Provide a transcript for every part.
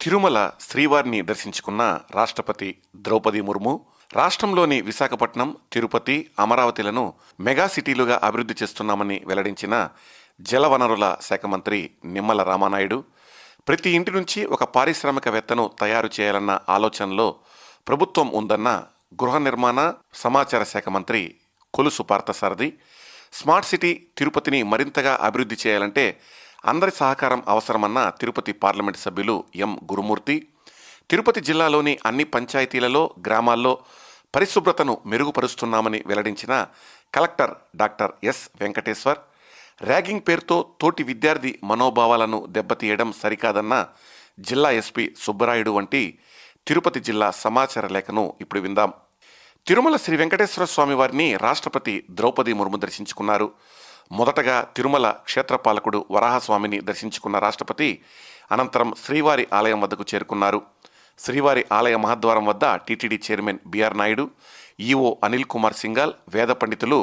తిరుమల శ్రీవారిని దర్శించుకున్న రాష్ట్రపతి ద్రౌపది ముర్ము రాష్ట్రంలోని విశాఖపట్నం, తిరుపతి, అమరావతిలను మెగా సిటీలుగా అభివృద్ధి చేస్తున్నామని వెల్లడించిన జలవనరుల శాఖ మంత్రి నిమ్మల రామానాయుడు ప్రతి ఇంటి నుంచి ఒక పారిశ్రామికవేత్తను తయారు చేయాలన్న ఆలోచనలో ప్రభుత్వం ఉందన్న గృహ నిర్మాణ సమాచార శాఖ మంత్రి కొలుసు పార్థసారథి స్మార్ట్ సిటీ తిరుపతిని మరింతగా అభివృద్ధి చేయాలంటే అందరి సహకారం అవసరమన్న తిరుపతి పార్లమెంటు సభ్యులు ఎం గురుమూర్తి తిరుపతి జిల్లాలోని అన్ని పంచాయతీలలో, గ్రామాల్లో పరిశుభ్రతను మెరుగుపరుస్తున్నామని వెల్లడించిన collector doctor yes Venkateshwar ragging పేరుతో తోటి విద్యార్థి మనోభావాలను దెబ్బతీయడం సరికాదన్న జిల్లా ఎస్పీ సుబ్బరాయుడు వంటి తిరుపతి జిల్లా సమాచార లేఖను ఇప్పుడు విందాం. తిరుమల శ్రీ వెంకటేశ్వర స్వామి వారిని రాష్ట్రపతి ద్రౌపది ముర్ము దర్శించుకున్నారు. మొదటగా తిరుమల క్షేత్రపాలకుడు వరాహస్వామిని దర్శించుకున్న రాష్ట్రపతి అనంతరం శ్రీవారి ఆలయం వద్దకు చేరుకున్నారు. శ్రీవారి ఆలయ మహద్వారం వద్ద TTD chairman BR Naidu, EO Anil Kumar Singhal, వేద పండితులు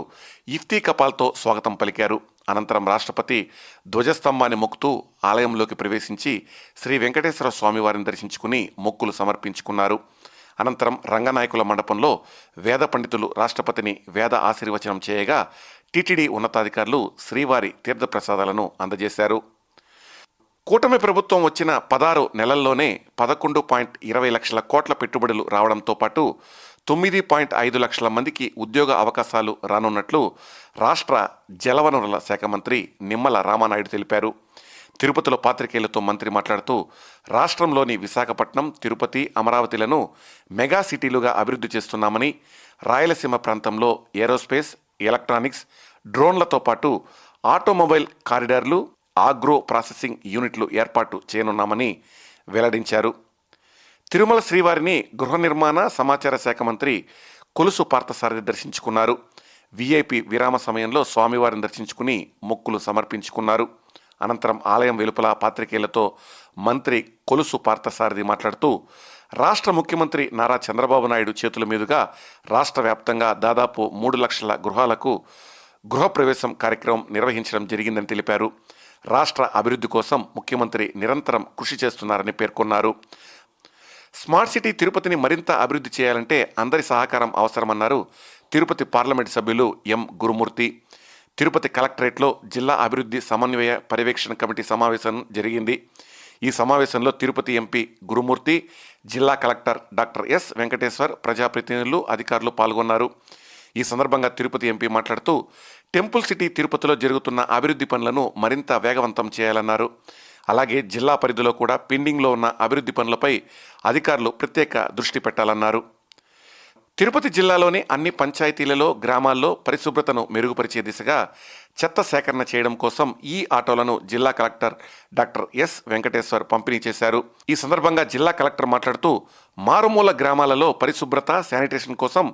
ఇఫ్తీ కపాల్తో స్వాగతం పలికారు. అనంతరం రాష్ట్రపతి ధ్వజస్తంభాన్ని మొక్కుతూ ఆలయంలోకి ప్రవేశించి శ్రీ వెంకటేశ్వర స్వామివారిని దర్శించుకుని మొక్కులు సమర్పించుకున్నారు. అనంతరం రంగనాయకుల మండపంలో వేద పండితులు రాష్ట్రపతిని వేద ఆశీర్వచనం చేయగా టీటీడీ ఉన్నతాధికారులు శ్రీవారి తీర్థప్రసాదాలను అందజేశారు. కూటమి ప్రభుత్వం వచ్చిన 16 నెలల్లోనే 11.20 లక్షల కోట్ల పెట్టుబడులు రావడంతో పాటు 9.5 లక్షల మందికి ఉద్యోగ అవకాశాలు రానున్నట్లు రాష్ట్ర జలవనరుల శాఖ మంత్రి నిమ్మల రామానాయుడు తెలిపారు. తిరుపతిలో పాత్రికేయులతో మంత్రి మాట్లాడుతూ రాష్ట్రంలోని విశాఖపట్నం, తిరుపతి, అమరావతిలను మెగా సిటీలుగా అభివృద్ధి చేస్తున్నామని, రాయలసీమ ప్రాంతంలో ఏరోస్పేస్, ఎలక్ట్రానిక్స్, డ్రోన్లతో పాటు ఆటోమొబైల్ కారిడార్లు, ఆగ్రో ప్రాసెసింగ్ యూనిట్లు ఏర్పాటు చేయనున్నామని వెల్లడించారు. తిరుమల శ్రీవారిని గృహ నిర్మాణ సమాచార శాఖ మంత్రి కొలుసు పార్థసారథి దర్శించుకున్నారు. వీఐపీ విరామ సమయంలో స్వామివారిని దర్శించుకుని మొక్కులు సమర్పించుకున్నారు. అనంతరం ఆలయం వెలుపల పాత్రికేయులతో మంత్రి కొలుసు పార్థసారథి మాట్లాడుతూ రాష్ట్ర ముఖ్యమంత్రి నారా చంద్రబాబు నాయుడు చేతుల మీదుగా రాష్ట్ర వ్యాప్తంగా దాదాపు 3 లక్షల గృహాలకు గృహప్రవేశం కార్యక్రమం నిర్వహించడం జరిగిందని తెలిపారు. రాష్ట్ర అభివృద్ధి కోసం ముఖ్యమంత్రి నిరంతరం కృషి చేస్తున్నారని పేర్కొన్నారు. స్మార్ట్ సిటీ తిరుపతిని మరింత అభివృద్ధి చేయాలంటే అందరి సహకారం అవసరమన్నారు తిరుపతి పార్లమెంటు సభ్యులు ఎం గురుమూర్తి. తిరుపతి కలెక్టరేట్లో జిల్లా అభివృద్ధి సమన్వయ పర్యవేక్షణ కమిటీ సమావేశం జరిగింది. ఈ సమావేశంలో తిరుపతి ఎంపీ గురుమూర్తి, జిల్లా కలెక్టర్ డాక్టర్ ఎస్ వెంకటేశ్వర్, ప్రజాప్రతినిధులు, అధికారులు పాల్గొన్నారు. ఈ సందర్భంగా తిరుపతి ఎంపీ మాట్లాడుతూ టెంపుల్ సిటీ తిరుపతిలో జరుగుతున్న అభివృద్ధి పనులను మరింత వేగవంతం చేయాలన్నారు. అలాగే జిల్లా పరిధిలో కూడా పెండింగ్లో ఉన్న అభివృద్ధి పనులపై అధికారులు ప్రత్యేక దృష్టి పెట్టాలన్నారు. తిరుపతి జిల్లాలోని అన్ని పంచాయతీలలో, గ్రామాల్లో పరిశుభ్రతను మెరుగుపరిచే దిశగా చెత్త సేకరణ చేయడం కోసం ఈ ఆటోలను జిల్లా కలెక్టర్ డాక్టర్ ఎస్ వెంకటేశ్వర్ పంపిణీ చేశారు. ఈ సందర్భంగా జిల్లా కలెక్టర్ మాట్లాడుతూ మారుమూల గ్రామాలలో పరిశుభ్రత, శానిటేషన్ కోసం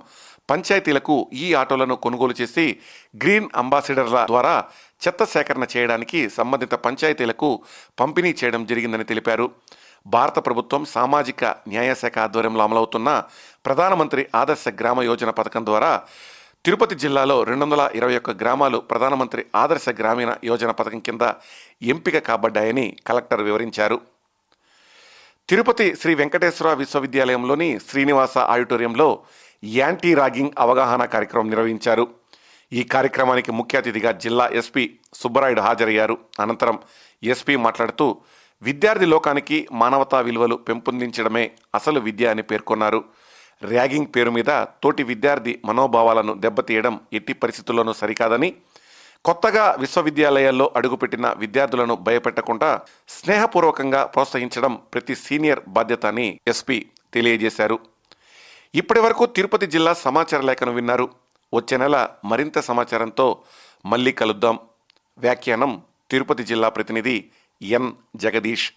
పంచాయతీలకు ఈ ఆటోలను కొనుగోలు చేసి గ్రీన్ అంబాసిడర్ల ద్వారా చెత్త సేకరణ చేయడానికి సంబంధిత పంచాయతీలకు పంపిణీ చేయడం జరిగిందని తెలిపారు. భారత ప్రభుత్వం సామాజిక న్యాయ శాఖ ఆధ్వర్యంలో అమలవుతున్న ప్రధానమంత్రి ఆదర్శ గ్రామ యోజన పథకం ద్వారా తిరుపతి జిల్లాలో 221 గ్రామాలు ప్రధానమంత్రి ఆదర్శ గ్రామీణ యోజన పథకం కింద ఎంపిక కాబడ్డాయని కలెక్టర్ వివరించారు. తిరుపతి శ్రీ వెంకటేశ్వర విశ్వవిద్యాలయంలోని శ్రీనివాస ఆడిటోరియంలో యాంటీ ర్యాగింగ్ అవగాహన కార్యక్రమం నిర్వహించారు. ఈ కార్యక్రమానికి ముఖ్య అతిథిగా జిల్లా ఎస్పీ సుబ్బరాయుడు హాజరయ్యారు. అనంతరం ఎస్పీ మాట్లాడుతూ విద్యార్థి లోకానికి మానవతా విలువలు పెంపొందించడమే అసలు విద్య అని పేర్కొన్నారు. ర్యాగింగ్ పేరు మీద తోటి విద్యార్థి మనోభావాలను దెబ్బతీయడం ఎట్టి పరిస్థితుల్లోనూ సరికాదని, కొత్తగా విశ్వవిద్యాలయాల్లో అడుగుపెట్టిన విద్యార్థులను భయపెట్టకుండా స్నేహపూర్వకంగా ప్రోత్సహించడం ప్రతి సీనియర్ బాధ్యత అని ఎస్పీ తెలియజేశారు. ఇప్పటి వరకు తిరుపతి జిల్లా సమాచార లేఖను విన్నారు. వచ్చే నెల మరింత సమాచారంతో మళ్ళీ కలుద్దాం. వ్యాఖ్యానం తిరుపతి జిల్లా ప్రతినిధి ఎన్ జగదీష్.